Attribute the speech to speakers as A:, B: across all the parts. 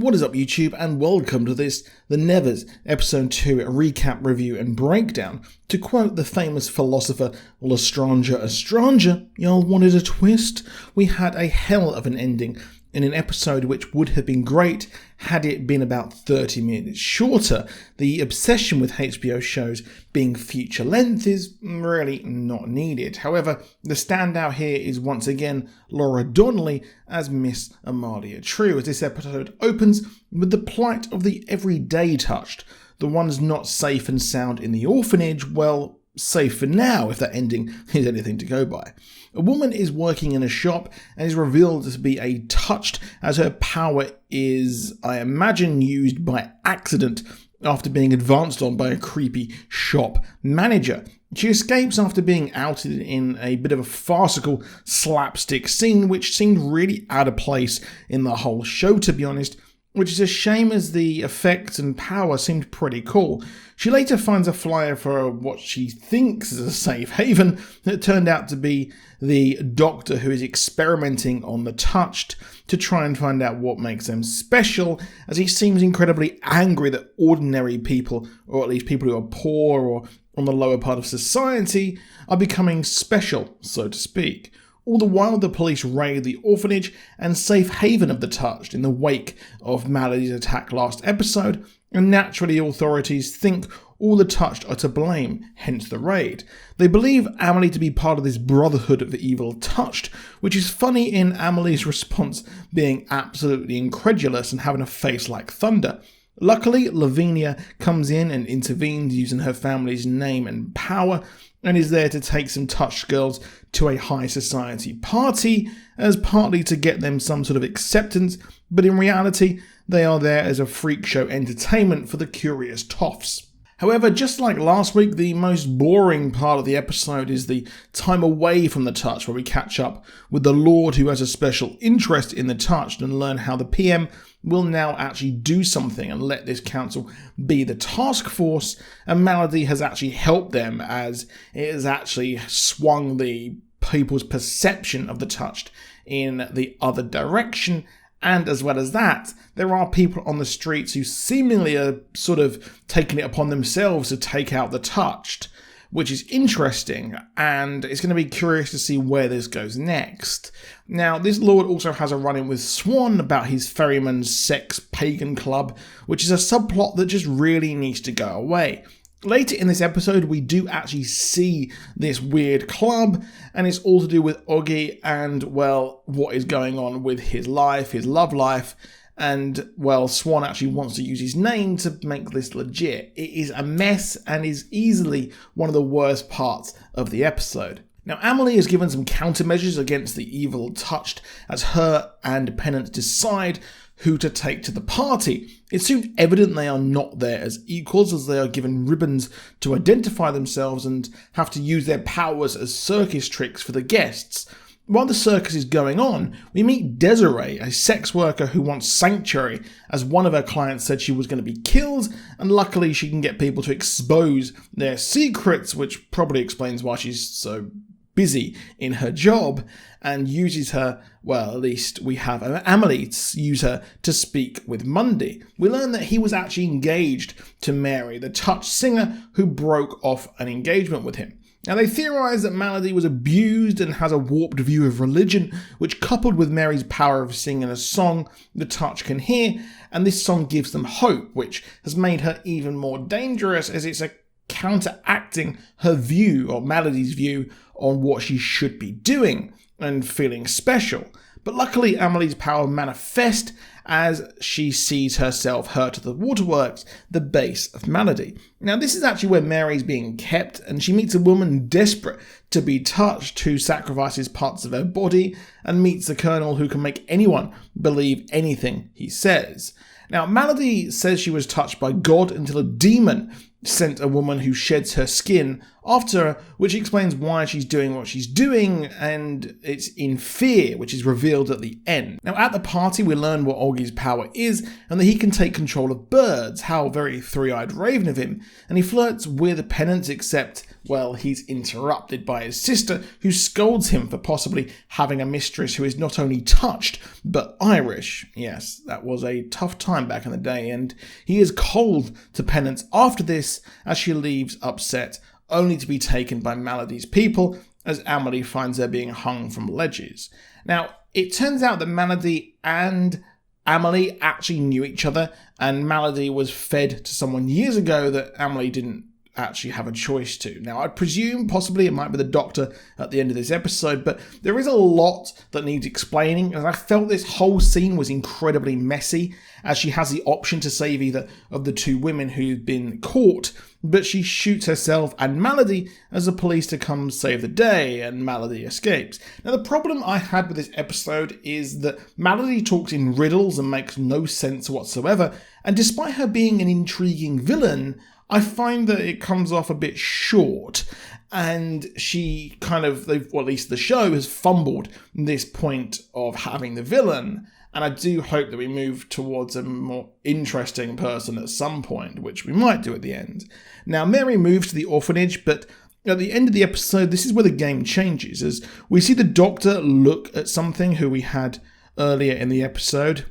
A: What is up YouTube, and welcome to this, The Nevers, Episode 2 recap, review and breakdown. To quote the famous philosopher Lestrange, y'all wanted a twist? We had a hell of an ending in an episode which would have been great had it been about 30 minutes shorter. The obsession with HBO shows being feature length is really not needed. However, the standout here is once again Laura Donnelly as Miss Amalia True, as this episode opens with the plight of the everyday touched, the ones not safe and sound in the orphanage. Well, safe for now, if that ending is anything to go by. A woman is working in a shop and is revealed to be a touched, as her power is, I imagine, used by accident after being advanced on by a creepy shop manager. She escapes after being outed in a bit of a farcical slapstick scene, which seemed really out of place in the whole show, to be honest, which is a shame as the effects and power seemed pretty cool. She later finds a flyer for what she thinks is a safe haven that turned out to be the doctor who is experimenting on the touched to try and find out what makes them special, as he seems incredibly angry that ordinary people, or at least people who are poor or on the lower part of society, are becoming special, so to speak. All the while, the police raid the orphanage and safe haven of the touched in the wake of Malady's attack last episode, and naturally authorities think all the touched are to blame, hence the raid. They believe Amelie to be part of this brotherhood of evil touched, which is funny in Amelie's response being absolutely incredulous and having a face like thunder. Luckily, Lavinia comes in and intervenes using her family's name and power, and is there to take some touched girls to a high society party, as partly to get them some sort of acceptance, but in reality, they are there as a freak show entertainment for the curious toffs. However, just like last week, the most boring part of the episode is the time away from the touched, where we catch up with the Lord who has a special interest in the touched and learn how the PM will now actually do something and let this council be the task force, and Malady has actually helped them as it has actually swung the people's perception of the touched in the other direction. And as well as that, there are people on the streets who seemingly are sort of taking it upon themselves to take out the touched, which is interesting, and it's going to be curious to see where this goes next. Now, this lord also has a run-in with Swan about his ferryman's sex pagan club, which is a subplot that just really needs to go away. Later in this episode, we do actually see this weird club, and it's all to do with Oggy and, well, what is going on with his life, his love life, and, well, Swan actually wants to use his name to make this legit. It is a mess and is easily one of the worst parts of the episode. Now, Amelie is given some countermeasures against the evil touched as her and Pennant decide who to take to the party. It's soon evident they are not there as equals, as they are given ribbons to identify themselves and have to use their powers as circus tricks for the guests. While the circus is going on, we meet Desiree, a sex worker who wants sanctuary, as one of her clients said she was going to be killed, and luckily she can get people to expose their secrets, which probably explains why she's so busy in her job, and uses her, well, at least we have Amelie use her to speak with Mundy. We learn that he was actually engaged to Mary, the touched singer who broke off an engagement with him. Now, they theorise that Malady was abused and has a warped view of religion, which, coupled with Mary's power of singing a song the touched can hear, and this song gives them hope, which has made her even more dangerous, as it's a counteracting her view, or Malady's view, on what she should be doing and feeling special. But luckily, Amelie's power manifests as she sees herself hurt at the waterworks, the base of Malady. Now, this is actually where Mary's being kept, and she meets a woman desperate to be touched who sacrifices parts of her body, and meets the Colonel who can make anyone believe anything he says. Now, Malady says she was touched by God until a demon sent a woman who sheds her skin after her, which explains why she's doing what she's doing, and it's in fear, which is revealed at the end. Now, at the party, we learn what Oggy's power is, and that he can take control of birds, how very three-eyed raven of him, and he flirts with Pennant, except well, he's interrupted by his sister, who scolds him for possibly having a mistress who is not only touched, but Irish. Yes, that was a tough time back in the day, and he is cold to Penance after this as she leaves upset, only to be taken by Malady's people as Amelie finds her being hung from ledges. Now, it turns out that Malady and Amelie actually knew each other, and Malady was fed to someone years ago that Amelie didn't actually have a choice to. Now, I presume possibly it might be the doctor at the end of this episode, but there is a lot that needs explaining, and I felt this whole scene was incredibly messy, as she has the option to save either of the two women who've been caught, but she shoots herself and Malady as the police to come save the day, and Malady escapes. Now, the problem I had with this episode is that Malady talks in riddles and makes no sense whatsoever, and despite her being an intriguing villain, I find that it comes off a bit short, and she kind of, or at least the show, has fumbled this point of having the villain, and I do hope that we move towards a more interesting person at some point, which we might do at the end. Now, Mary moves to the orphanage, but at the end of the episode, this is where the game changes, as we see the doctor look at something who we had earlier in the episode,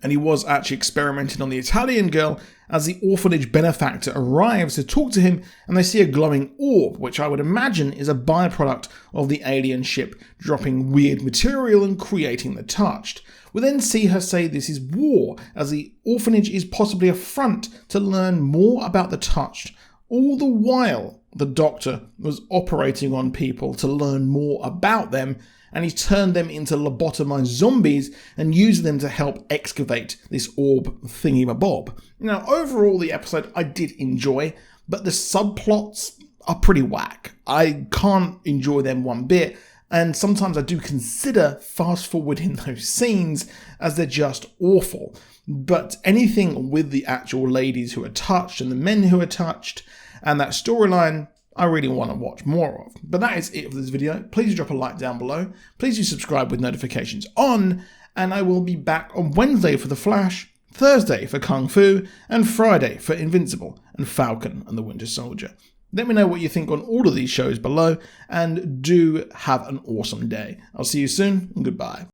A: and he was actually experimenting on the Italian girl, as the orphanage benefactor arrives to talk to him, and they see a glowing orb, which I would imagine is a byproduct of the alien ship dropping weird material and creating the touched. We then see her say this is war, as the orphanage is possibly a front to learn more about the touched, all the while the doctor was operating on people to learn more about them, and he turned them into lobotomized zombies and used them to help excavate this orb thingy-mabob. Now, overall, the episode I did enjoy, but the subplots are pretty whack. I can't enjoy them one bit, and sometimes I do consider fast-forwarding those scenes as they're just awful. But anything with the actual ladies who are touched and the men who are touched, and that storyline, I really want to watch more of. But that is it for this video. Please drop a like down below. Please do subscribe with notifications on. And I will be back on Wednesday for The Flash, Thursday for Kung Fu, and Friday for Invincible and Falcon and the Winter Soldier. Let me know what you think on all of these shows below, and do have an awesome day. I'll see you soon, and goodbye.